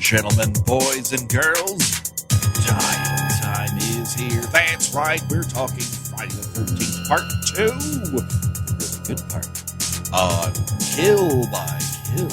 gentlemen, boys and girls, dying time is here. That's right, we're talking Friday the 13th Part 2. The really good part. On Kill by Kill.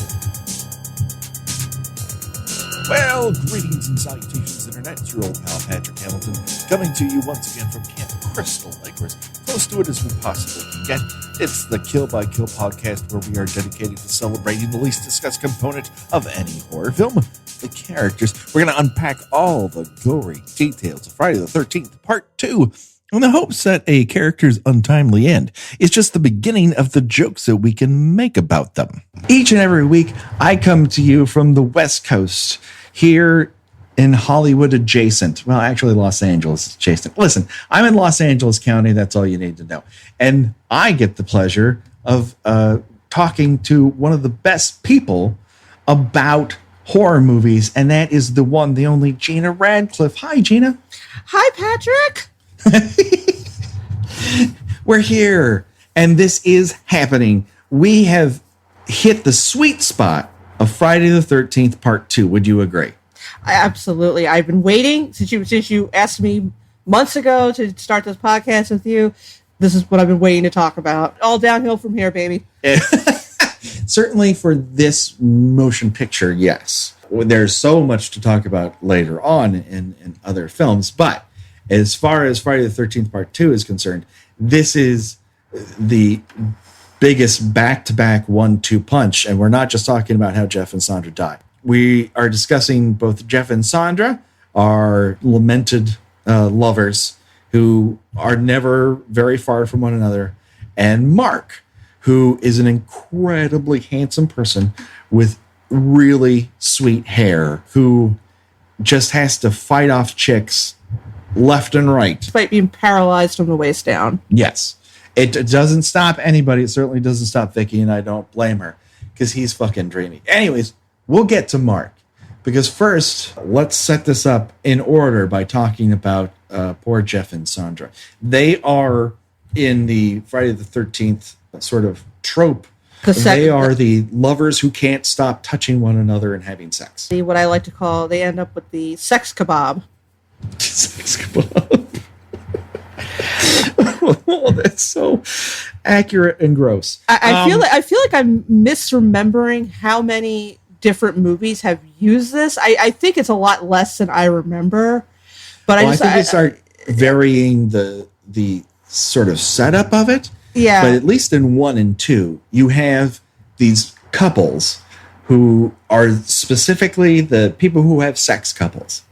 Well, greetings and salutations, Internet. It's your old pal Patrick Hamilton, coming to you once again from Camp Crystal Lake, or as close to it as we possibly can get. It's the Kill by Kill podcast, where we are dedicated to celebrating the least discussed component of any horror film, the characters. We're going to unpack all the gory details of Friday the 13th, Part 2, in the hopes that a character's untimely end is just the beginning of the jokes that we can make about them. Each and every week, I come to you from the West Coast, here in Hollywood adjacent. Well, actually, Los Angeles adjacent. Listen, I'm in Los Angeles County. That's all you need to know. And I get the pleasure of talking to one of the best people about horror movies, and that is the one, the only Gina Radcliffe. Hi, Gina. Hi, Patrick. We're here, and this is happening. We have hit the sweet spot of Friday the 13th, Part 2. Would you agree? Absolutely. I've been waiting since you asked me months ago to start this podcast with you. This is what I've been waiting to talk about. All downhill from here, baby. Certainly for this motion picture, yes. There's so much to talk about later on in other films, but as far as Friday the 13th Part 2 is concerned, this is the biggest back-to-back 1-2 punch, and we're not just talking about how Jeff and Sandra died. We are discussing both Jeff and Sandra, our lamented lovers, who are never very far from one another, and Mark, who is an incredibly handsome person with really sweet hair, who just has to fight off chicks left and right. Despite being paralyzed from the waist down. Yes. It doesn't stop anybody. It certainly doesn't stop Vicky, and I don't blame her, because he's fucking dreamy. Anyways, we'll get to Mark, because first, let's set this up in order by talking about poor Jeff and Sandra. They are in the Friday the 13th sort of trope. They are the lovers who can't stop touching one another and having sex. What I like to call, they end up with the sex kebab. Sex kebab. Oh, that's so accurate and gross. I feel like I'm misremembering how many different movies have used this. I think it's a lot less than I remember. But I think they start varying the sort of setup of it. Yeah. But at least in 1 and 2, you have these couples who are specifically the people who have sex couples.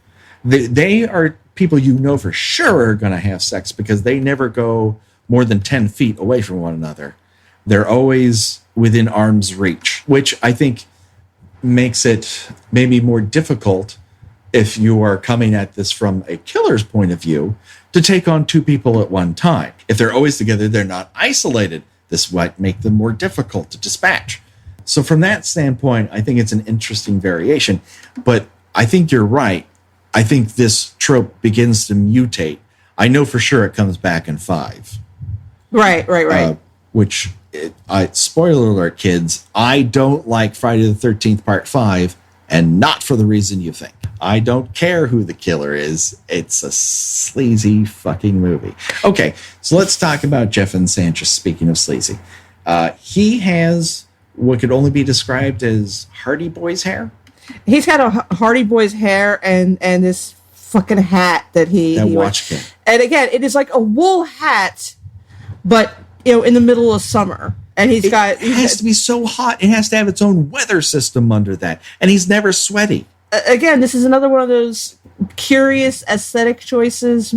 They are people you know for sure are going to have sex, because they never go more than 10 feet away from one another. They're always within arm's reach, which I think makes it maybe more difficult if you are coming at this from a killer's point of view to take on 2 people at one time. If they're always together, they're not isolated. This might make them more difficult to dispatch. So from that standpoint, I think it's an interesting variation. But I think you're right. I think this trope begins to mutate. I know for sure it comes back in 5. Right. Spoiler alert, kids, I don't like Friday the 13th Part 5, and not for the reason you think. I don't care who the killer is. It's a sleazy fucking movie. Okay, so let's talk about Jeff and Sandra, speaking of sleazy. He has what could only be described as Hardy Boy's hair. He's got a Hardy Boy's hair and this fucking hat that he watch kid. And again, it is like a wool hat, but in the middle of summer. And it has to be so hot. It has to have its own weather system under that. And he's never sweaty. Again, this is another one of those curious aesthetic choices,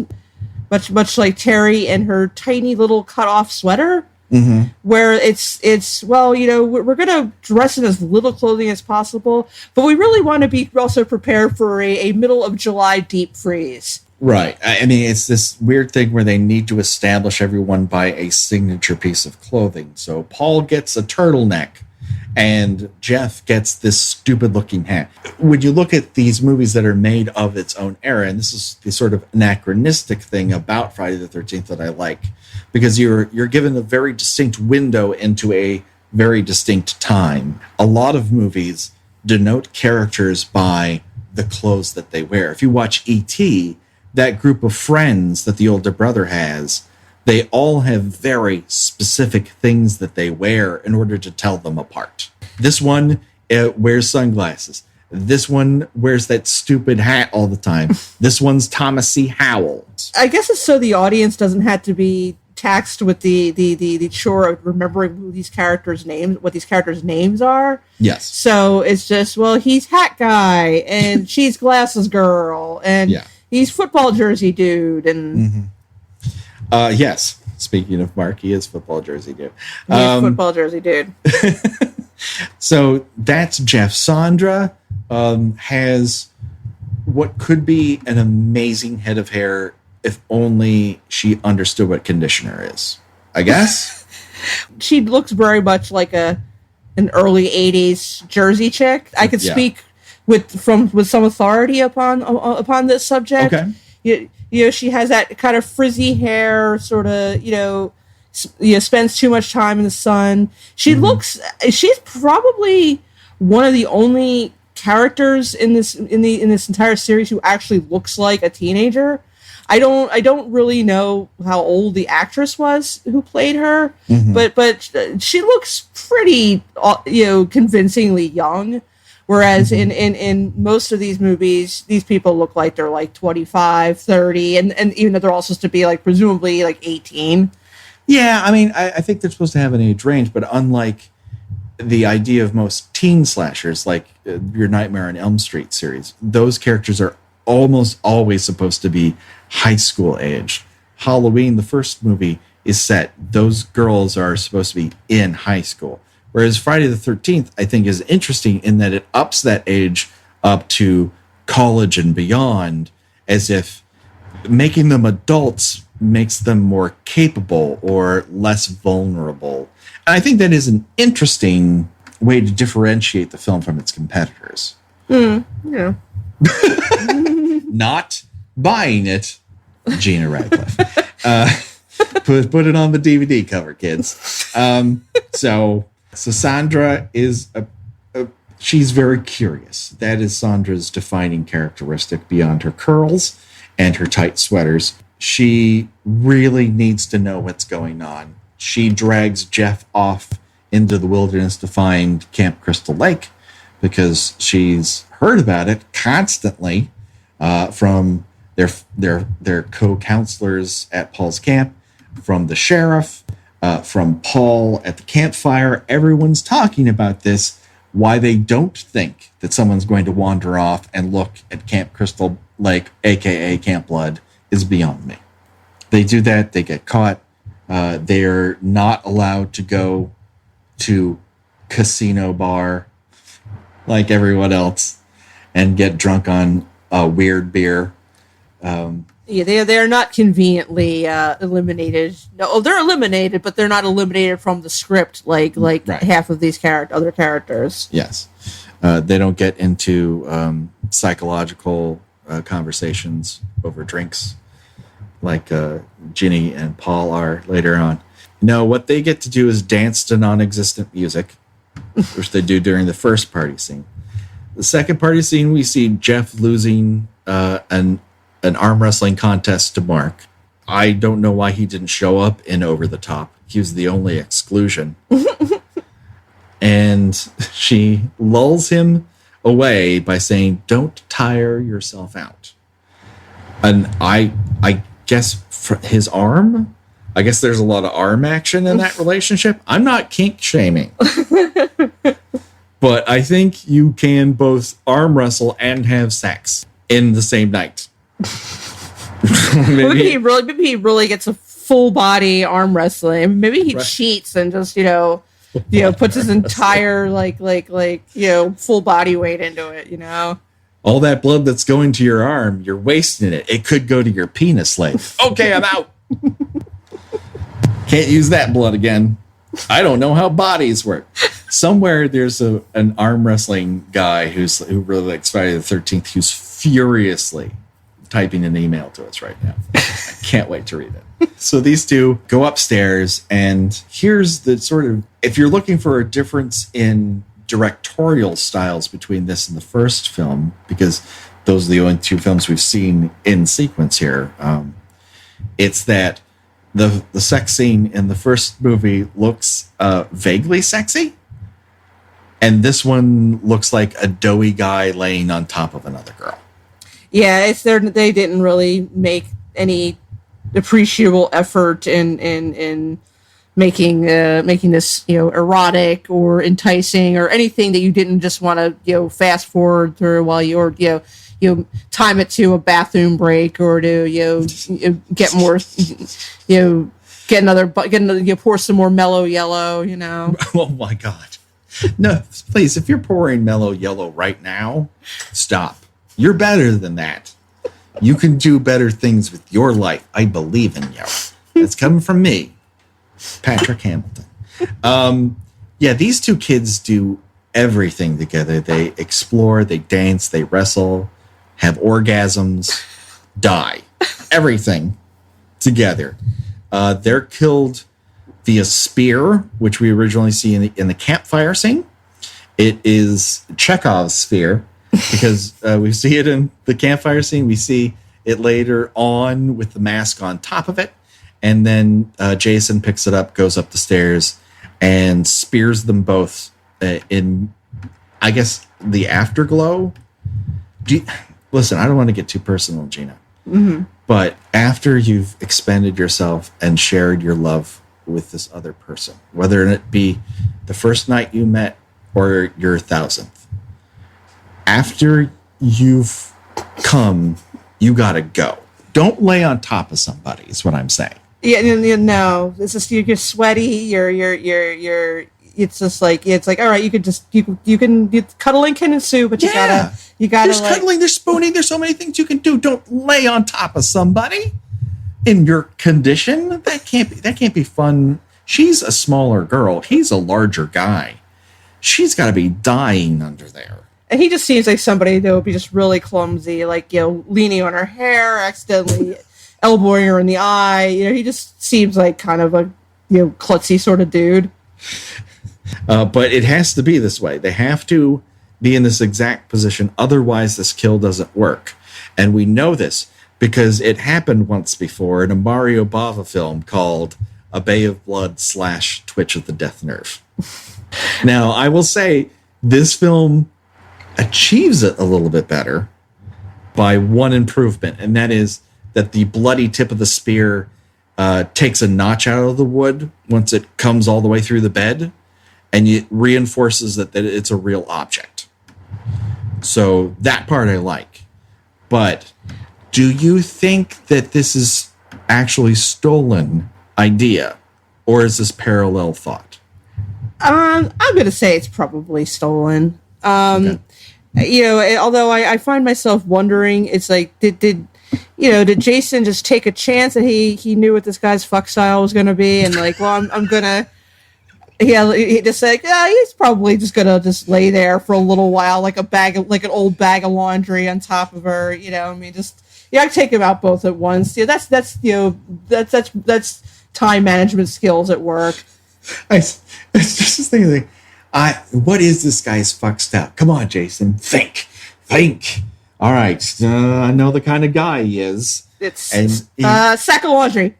much like Terry and her tiny little cut-off sweater, where it's we're going to dress in as little clothing as possible, but we really want to be also prepared for a middle of July deep freeze. Right. I mean, it's this weird thing where they need to establish everyone by a signature piece of clothing. So Paul gets a turtleneck, and Jeff gets this stupid-looking hat. When you look at these movies that are made of its own era, and this is the sort of anachronistic thing about Friday the 13th that I like, because you're given a very distinct window into a very distinct time. A lot of movies denote characters by the clothes that they wear. If you watch E.T., that group of friends that the older brother has, they all have very specific things that they wear in order to tell them apart. This one wears sunglasses. This one wears that stupid hat all the time. This one's Thomas C. Howell. I guess it's so the audience doesn't have to be taxed with the chore of remembering what these characters' names are. Yes. So it's just, well, he's hat guy, and she's glasses girl, and he's football jersey dude, and yes. Speaking of Mark, he is football jersey dude. Football jersey dude. So that's Jeff. Sandra has what could be an amazing head of hair if only she understood what conditioner is, I guess. She looks very much like an early 80s Jersey chick. I could speak with some authority upon this subject. Okay. You know, she has that kind of frizzy hair, sort of, spends too much time in the sun. She's probably one of the only characters in this entire series who actually looks like a teenager. I don't really know how old the actress was who played her, but she looks pretty, convincingly young. Whereas in most of these movies, these people look like they're like 25, 30, and even though they're all supposed to be like presumably like 18. Yeah, I mean, I think they're supposed to have an age range, but unlike the idea of most teen slashers, like your Nightmare on Elm Street series, those characters are almost always supposed to be high school age. Halloween, the first movie, is set. Those girls are supposed to be in high school. Whereas Friday the 13th, I think, is interesting in that it ups that age up to college and beyond, as if making them adults makes them more capable or less vulnerable. And I think that is an interesting way to differentiate the film from its competitors. Yeah. Not buying it, Gina Radcliffe. Put it on the DVD cover, kids. So Sandra is she's very curious. That is Sandra's defining characteristic beyond her curls and her tight sweaters. She really needs to know what's going on. She drags Jeff off into the wilderness to find Camp Crystal Lake because she's heard about it constantly from their co-counselors at Paul's camp, from the sheriff, from Paul at the campfire. Everyone's talking about this. Why they don't think that someone's going to wander off and look at Camp Crystal Lake, aka Camp Blood, is beyond me. They do that. They get caught. They're not allowed to go to Casino Bar like everyone else and get drunk on weird beer. They're not conveniently eliminated. No, they're eliminated, but they're not eliminated from the script like right. Half of these other characters. Yes. They don't get into psychological conversations over drinks like Ginny and Paul are later on. No, what they get to do is dance to non-existent music, which they do during the first party scene. The second party scene, we see Jeff losing an arm wrestling contest to Mark. I don't know why he didn't show up in Over the Top. He was the only exclusion. And she lulls him away by saying, "Don't tire yourself out." And I guess for his arm, I guess there's a lot of arm action in that relationship. I'm not kink shaming. But I think you can both arm wrestle and have sex in the same night. maybe he really gets a full body arm wrestling. Maybe he cheats and just puts his entire full body weight into it. All that blood that's going to your arm, you're wasting it. It could go to your penis leg. Okay, I'm out. Can't use that blood again. I don't know how bodies work. Somewhere there's an arm wrestling guy who really likes Friday the 13th who's furiously typing an email to us right now. I can't wait to read it. So these two go upstairs, and here's the sort of, if you're looking for a difference in directorial styles between this and the first film, because those are the only two films we've seen in sequence here. It's that the sex scene in the first movie looks vaguely sexy, and this one looks like a doughy guy laying on top of another girl. Yeah, they didn't really make any appreciable effort in making this, erotic or enticing or anything that you didn't just want to, fast forward through while you're, time it to a bathroom break or to, get more, pour some more mellow yellow, Oh my God. No, please, if you're pouring mellow yellow right now, stop. You're better than that. You can do better things with your life. I believe in you. That's coming from me, Patrick Hamilton. These two kids do everything together. They explore, they dance, they wrestle, have orgasms, die. Everything together. They're killed via spear, which we originally see in the campfire scene. It is Chekhov's spear, because we see it in the campfire scene. We see it later on with the mask on top of it. And then Jason picks it up, goes up the stairs, and spears them both in, I guess, the afterglow. Listen, I don't want to get too personal, Gina. Mm-hmm. But after you've expended yourself and shared your love with this other person, whether it be the first night you met or your 1,000th, after you've come, you gotta go. Don't lay on top of somebody, is what I'm saying. Yeah, no. It's just you're sweaty. You're. It's just like all right. You can cuddling can ensue, but you gotta. There's cuddling. There's spooning. There's so many things you can do. Don't lay on top of somebody in your condition. That can't be fun. She's a smaller girl. He's a larger guy. She's got to be dying under there. And he just seems like somebody that would be just really clumsy, like, leaning on her hair, accidentally elbowing her in the eye. He just seems like kind of a, klutzy sort of dude. But it has to be this way. They have to be in this exact position. Otherwise, this kill doesn't work. And we know this because it happened once before in a Mario Bava film called A Bay of Blood / Twitch of the Death Nerve. Now, I will say this film achieves it a little bit better by one improvement, and that is that the bloody tip of the spear takes a notch out of the wood once it comes all the way through the bed, and it reinforces that it's a real object. So that part I like. But do you think that this is actually stolen idea, or is this parallel thought? I'm going to say it's probably stolen. Okay. Although I find myself wondering, it's like, did Jason just take a chance that he knew what this guy's fuck style was going to be, and like, well, I'm gonna, he just like, he's probably just gonna just lay there for a little while, like an old bag of laundry on top of her, I take him out both at once. That's time management skills at work. It's just thinking, what is this guy's fuck style? Come on, Jason, think. All right, I know the kind of guy he is. It's sack of laundry.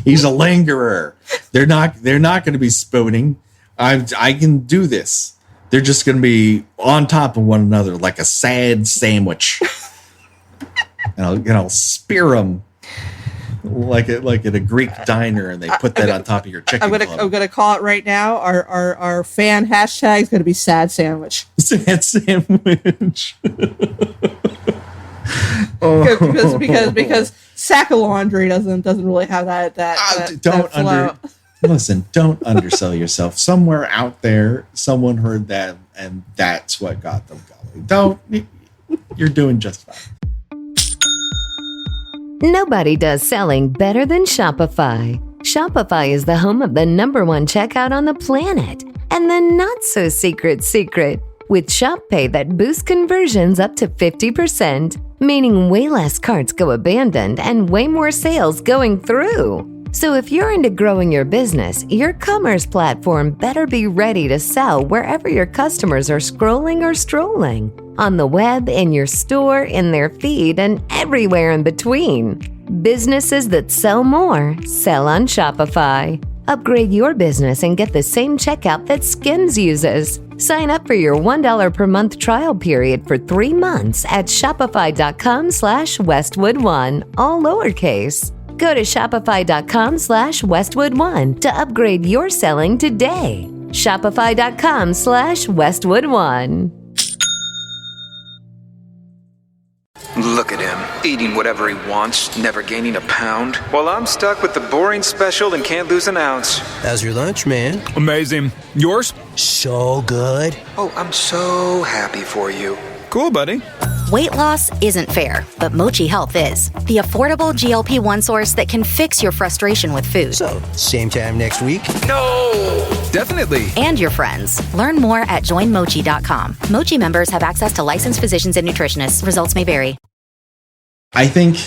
He's a lingerer. They're not going to be spooning. I can do this. They're just going to be on top of one another like a sad sandwich. And I'll spear them. Like at a Greek diner, and they put that on top of your chicken. I'm gonna call it right now. Our fan hashtag is gonna be sad sandwich. Sad sandwich. because sack of laundry doesn't really have that Listen, don't undersell yourself. Somewhere out there, someone heard that, and that's what got them going. You're doing just fine. Nobody does selling better than Shopify. Shopify is the home of the #1 checkout on the planet. And the not-so-secret secret, with Shop Pay that boosts conversions up to 50%, meaning way less carts go abandoned and way more sales going through. So if you're into growing your business, your commerce platform better be ready to sell wherever your customers are scrolling or strolling. On the web, in your store, in their feed, and everywhere in between. Businesses that sell more sell on Shopify. Upgrade your business and get the same checkout that Skims uses. Sign up for your $1 per month trial period for 3 months at shopify.com/Westwood1, all lowercase. Go to shopify.com/Westwood1 to upgrade your selling today. Shopify.com/Westwood1. Look at him, eating whatever he wants, never gaining a pound. While I'm stuck with the boring special and can't lose an ounce. How's your lunch, man? Amazing. Yours? So good. Oh, I'm so happy for you. Cool, buddy. Weight loss isn't fair, but Mochi Health is. The affordable GLP-1 source that can fix your frustration with food. So, same time next week? No! Definitely. And your friends. Learn more at joinmochi.com. Mochi members have access to licensed physicians and nutritionists. Results may vary. I think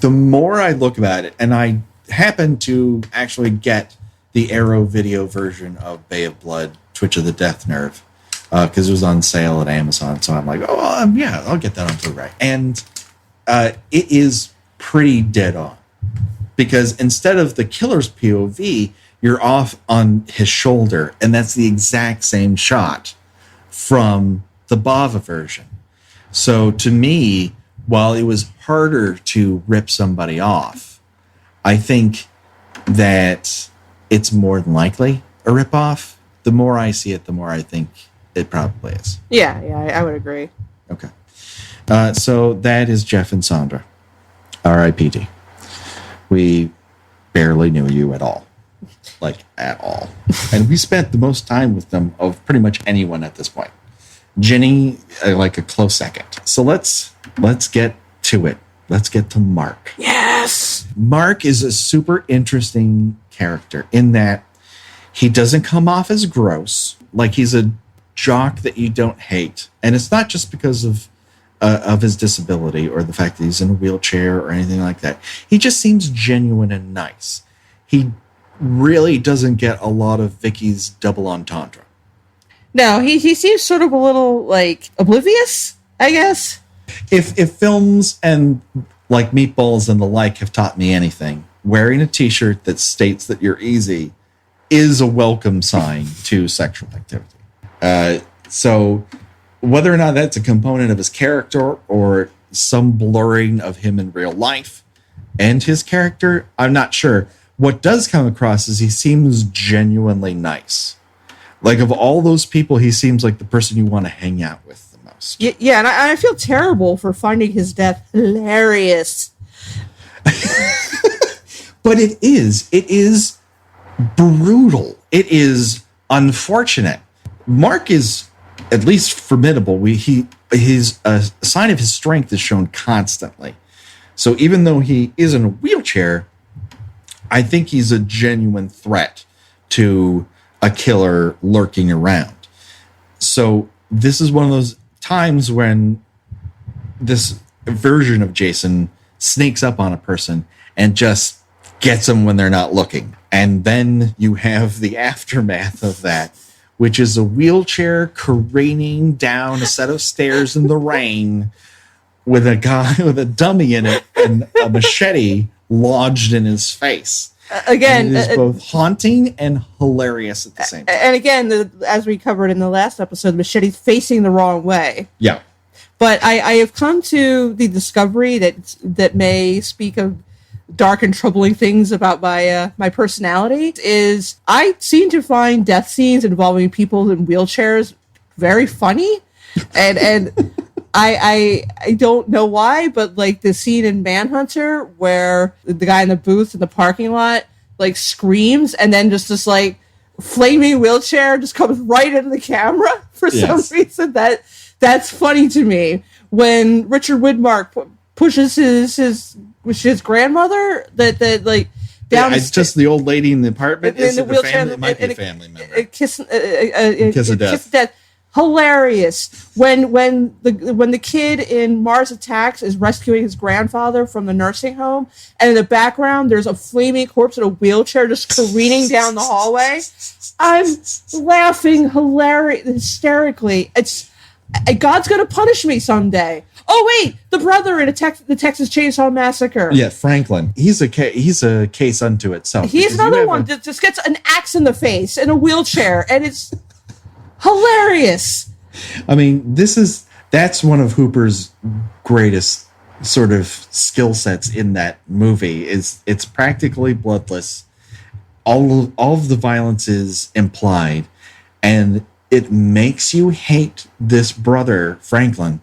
the more I look at it, and I happen to actually get the Arrow video version of Bay of Blood, Twitch of the Death Nerve, because it was on sale at Amazon. So I'm like, yeah, I'll get that on Blu-ray. And it is pretty dead on. Because instead of the killer's POV, you're off on his shoulder. And that's the exact same shot from the Bava version. So to me, while it was harder to rip somebody off, I think that it's more than likely a ripoff. The more I see it, the more I think it probably is. Yeah, I would agree. Okay. So that is Jeff and Sandra. R.I.P.D. We barely knew you at all. Like, at all. And we spent the most time with them of pretty much anyone at this point. Jenny, like a close second. So let's get to it. Let's get to Mark. Yes! Mark is a super interesting character in that he doesn't come off as gross. Like, he's a jock that you don't hate. And it's not just because of his disability or the fact that he's in a wheelchair or anything like that. He just seems genuine and nice. He really doesn't get a lot of Vicky's double entendre. No, he seems sort of a little, like, oblivious, I guess. If films and, like, Meatballs and the like have taught me anything, wearing a t-shirt that states that you're easy is a welcome sign to sexual activity. So whether or not that's a component of his character or some blurring of him in real life and his character, I'm not sure. What does come across is he seems genuinely nice. Like, of all those people, he seems like the person you want to hang out with the most. Yeah, and I feel terrible for finding his death hilarious. But it is brutal. It is unfortunate. Mark is at least formidable. His sign of his strength is shown constantly. So even though he is in a wheelchair, I think he's a genuine threat to a killer lurking around. So this is one of those times when this version of Jason sneaks up on a person and just gets them when they're not looking. And then you have the aftermath of that, which is a wheelchair careening down a set of stairs in the rain with a guy with a dummy in it and a machete lodged in his face. Again, and it is both haunting and hilarious at the same time. And again, as we covered in the last episode, the machete's facing the wrong way. Yeah. But I have come to the discovery that may speak of dark and troubling things about my personality is I seem to find death scenes involving people in wheelchairs very funny, and I don't know why, but like the scene in Manhunter where the guy in the booth in the parking lot like screams and then just this like flaming wheelchair just comes right into the camera for some reason. That's funny to me. When Richard Widmark pushes his grandmother that like down. It's just the old lady in the apartment. In the wheelchair, it might be a family member. Kiss of death. hilarious when the kid in Mars Attacks is rescuing his grandfather from the nursing home, and in the background there's a flaming corpse in a wheelchair just careening down the hallway. I'm laughing hysterically. It's God's gonna punish me someday. Oh wait, the brother in the Texas Chainsaw Massacre. Yeah, Franklin. He's a case unto itself. He's another one that just gets an axe in the face in a wheelchair, and it's hilarious. I mean, that's one of Hooper's greatest sort of skill sets in that movie. It's practically bloodless. All of the violence is implied, and it makes you hate this brother Franklin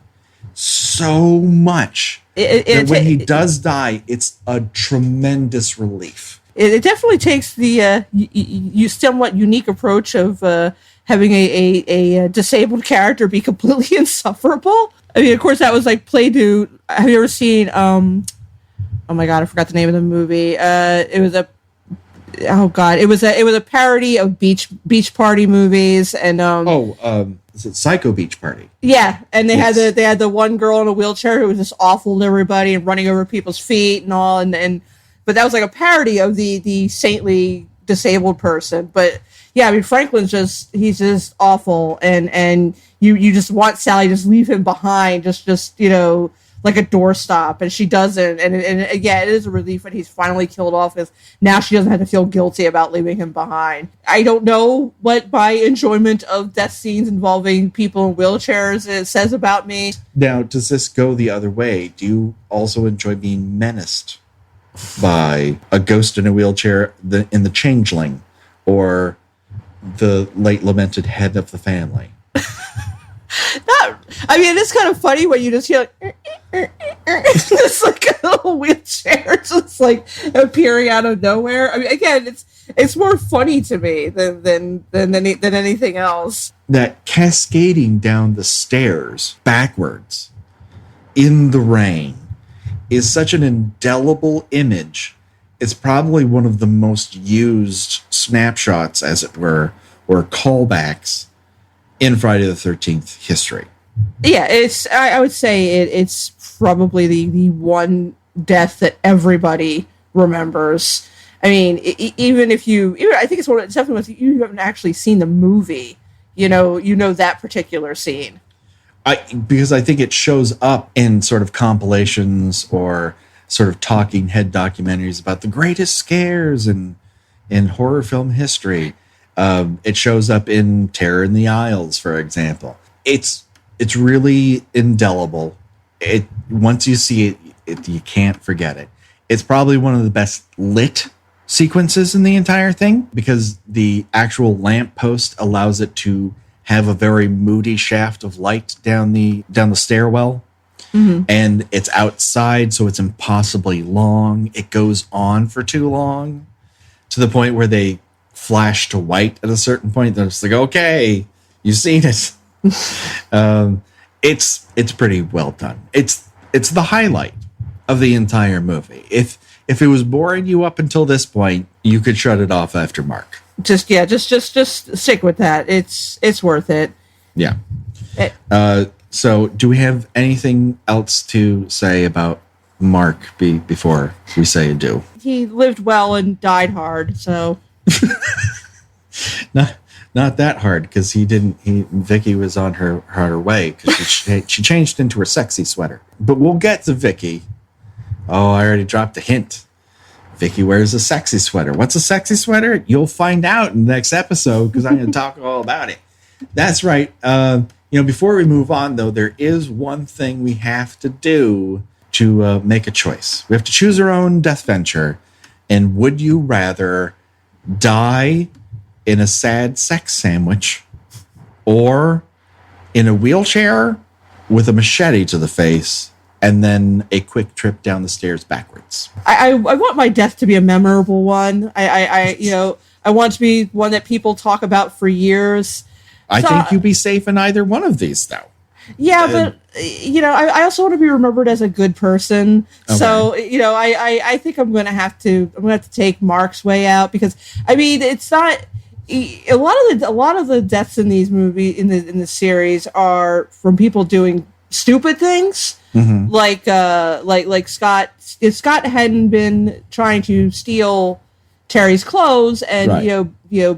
so much that when he does die, it's a tremendous relief. It definitely takes the somewhat unique approach of having a disabled character be completely insufferable. I mean, of course, that was like Play Dude. Have you ever seen? Oh my god, I forgot the name of the movie. It was a parody of beach party movies, and is it Psycho Beach Party? Yeah, and they had the one girl in a wheelchair who was just awful to everybody and running over people's feet and all, and but that was like a parody of the saintly disabled person. But yeah, I mean, Franklin's he's just awful, and you just want Sally to just leave him behind, just like a doorstop, and she doesn't, and yeah, it is a relief when he's finally killed off, because now she doesn't have to feel guilty about leaving him behind. I don't know what my enjoyment of death scenes involving people in wheelchairs says about me. Now, does this go the other way? Do you also enjoy being menaced by a ghost in a wheelchair in The Changeling, or the late lamented head of the family? I mean, it's kind of funny when you just hear like, it's like a little wheelchair just like appearing out of nowhere. I mean, again, it's more funny to me than anything else. That cascading down the stairs backwards in the rain is such an indelible image. It's probably one of the most used snapshots, as it were, or callbacks in Friday the 13th history. Yeah, I would say it's probably the one death that everybody remembers. I mean, even I think it's definitely if you haven't actually seen the movie, you know that particular scene. Because I think it shows up in sort of compilations or sort of talking head documentaries about the greatest scares in horror film history. It shows up in Terror in the Isles, for example. It's really indelible. Once you see it, you can't forget it. It's probably one of the best lit sequences in the entire thing, because the actual lamppost allows it to have a very moody shaft of light down the stairwell. Mm-hmm. And it's outside, so it's impossibly long. It goes on for too long, to the point where they flash to white at a certain point. They're just like, okay, you've seen it. It's pretty well done. It's the highlight of the entire movie. If it was boring you up until this point, you could shut it off after Mark. Just stick with that. It's worth it. Yeah. So do we have anything else to say about Mark before we say adieu? He lived well and died hard, so not that hard, because Vicky was on her way, because she changed into her sexy sweater. But we'll get to Vicky. Oh, I already dropped a hint. Vicky wears a sexy sweater. What's a sexy sweater? You'll find out in the next episode, because I'm going to talk all about it. That's right. Before we move on, though, there is one thing we have to do to make a choice. We have to choose our own death venture. And would you rather die in a sad sex sandwich, or in a wheelchair with a machete to the face, and then a quick trip down the stairs backwards? I want my death to be a memorable one. I want to be one that people talk about for years. I think you'd be safe in either one of these, though. Yeah, but I also want to be remembered as a good person. Okay. So I think I'm going to have to take Mark's way out, because I mean, it's not. a lot of the deaths in these movies in the series are from people doing stupid things. Mm-hmm. Like Scott. If Scott hadn't been trying to steal Terry's clothes and right.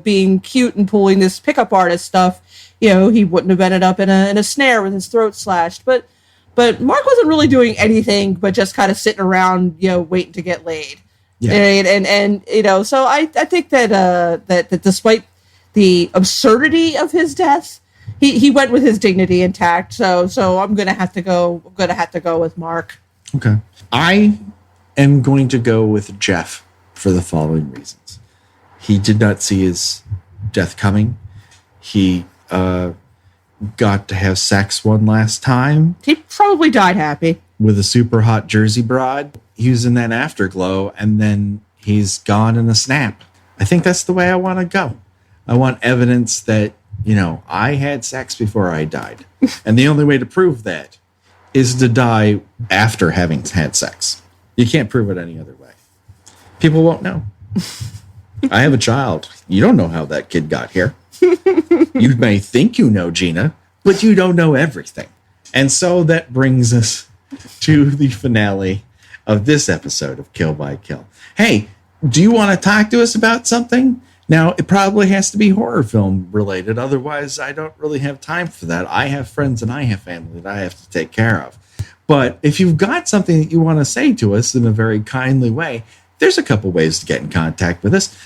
Being cute and pulling this pickup artist stuff, he wouldn't have ended up in a snare with his throat slashed. But Mark wasn't really doing anything but just kind of sitting around, waiting to get laid. Yeah. And so I think that despite the absurdity of his death, he went with his dignity intact. So I'm gonna have to go with Mark. Okay. I am going to go with Jeff for the following reasons. He did not see his death coming. He got to have sex one last time. He probably died happy. With a super hot Jersey broad. He was in that afterglow, and then he's gone in a snap. I think that's the way I want to go. I want evidence that, I had sex before I died. And the only way to prove that is to die after having had sex. You can't prove it any other way. People won't know. I have a child. You don't know how that kid got here. You may think you know Gina, but you don't know everything. And so that brings us to the finale of this episode of Kill by Kill. Hey, do you want to talk to us about something? Now, it probably has to be horror film related. Otherwise, I don't really have time for that. I have friends and I have family that I have to take care of. But if you've got something that you want to say to us in a very kindly way, there's a couple ways to get in contact with us.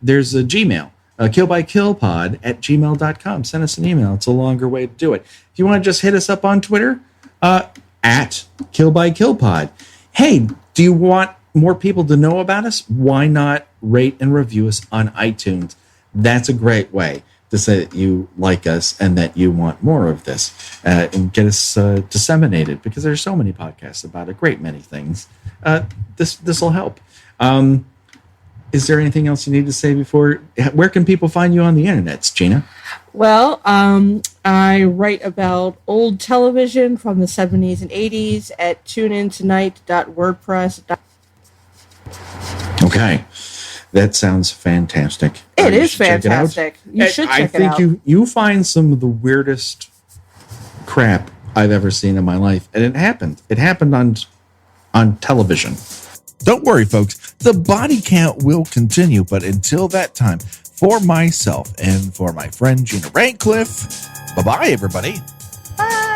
There's a Gmail, killbykillpod@gmail.com. Send us an email. It's a longer way to do it. If you want to just hit us up on Twitter, at killbykillpod. Hey, do you want more people to know about us? Why not rate and review us on iTunes? That's a great way to say that you like us and that you want more of this and get us disseminated, because there's so many podcasts about a great many things. This will help. Is there anything else you need to say before? Where can people find you on the internet, Gina? Well, I write about old television from the 70s and 80s at tuneintonight.wordpress.com. Okay. That sounds fantastic. It is fantastic. You should check it out. I think you find some of the weirdest crap I've ever seen in my life. And it happened. It happened on television. Don't worry, folks. The body count will continue. But until that time, for myself and for my friend Gina Radcliffe, bye-bye, everybody. Bye.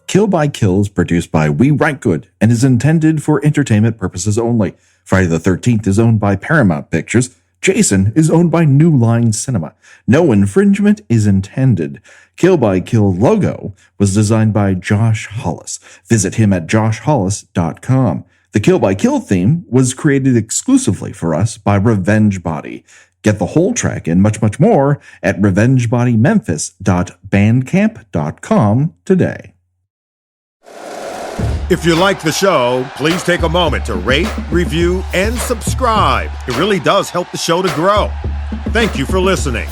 Kill by Kill is produced by We Write Good and is intended for entertainment purposes only. Friday the 13th is owned by Paramount Pictures. Jason is owned by New Line Cinema. No infringement is intended. Kill by Kill logo was designed by Josh Hollis. Visit him at joshhollis.com. The Kill by Kill theme was created exclusively for us by Revenge Body. Get the whole track and much, much more at revengebodymemphis.bandcamp.com today. If you like the show, please take a moment to rate, review, and subscribe. It really does help the show to grow. Thank you for listening.